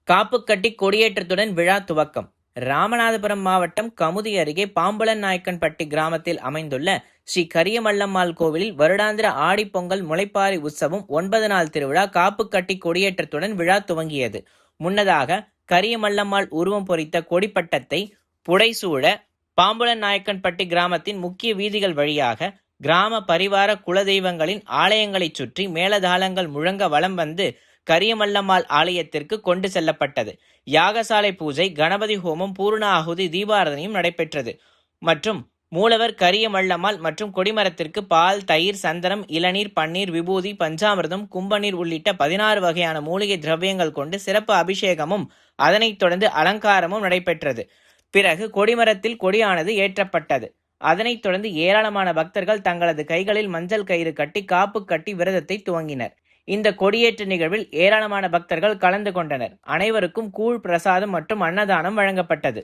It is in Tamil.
காப்பு கட்டி கொடியேற்றத்துடன் விழா துவக்கம். ராமநாதபுரம் மாவட்டம் கமுதி அருகே பாம்புலன் நாயக்கன்பட்டி கிராமத்தில் அமைந்துள்ள ஸ்ரீ கரியமல்லம்மாள் கோவிலில் வருடாந்திர ஆடிப்பொங்கல் முளைப்பாரி உற்சவம் 9 நாள் திருவிழா காப்பு கட்டி கொடியேற்றத்துடன் விழா துவங்கியது. முன்னதாக கரியமல்லம்மாள் உருவம் பொறித்த கொடிப்பட்டத்தை புடைசூழ பாம்புலன் நாயக்கன்பட்டி கிராமத்தின் முக்கிய வீதிகள் வழியாக கிராம பரிவார குலதெய்வங்களின் ஆலயங்களைச் சுற்றி மேளதாளங்கள் முழங்க வலம் வந்து கரியமல்லம்மாள் ஆலயத்திற்கு கொண்டு செல்லப்பட்டது. யாகசாலை பூஜை, கணபதி ஹோமம், பூர்ண ஆகுதி, தீபாரதனையும் நடைபெற்றது. மற்றும் மூலவர் கரியமல்லம்மாள் மற்றும் கொடிமரத்திற்கு பால், தயிர், சந்தனம், இளநீர், பன்னீர், விபூதி, பஞ்சாமிர்தம், கும்பநீர் உள்ளிட்ட 16 வகையான மூலிகை திரவியங்கள் கொண்டு சிறப்பு அபிஷேகமும் அதனைத் தொடர்ந்து அலங்காரமும் நடைபெற்றது. பிறகு கொடிமரத்தில் கொடியானது ஏற்றப்பட்டது. அதனைத் தொடர்ந்து ஏராளமான பக்தர்கள் தங்களது கைகளில் மஞ்சள் கயிறு கட்டி காப்பு கட்டி விரதத்தை துவங்கினர். இந்த கொடியேற்ற நிகழ்வில் ஏராளமான பக்தர்கள் கலந்து கொண்டனர். அனைவருக்கும் கூழ் பிரசாதம் மற்றும் அன்னதானம் வழங்கப்பட்டது.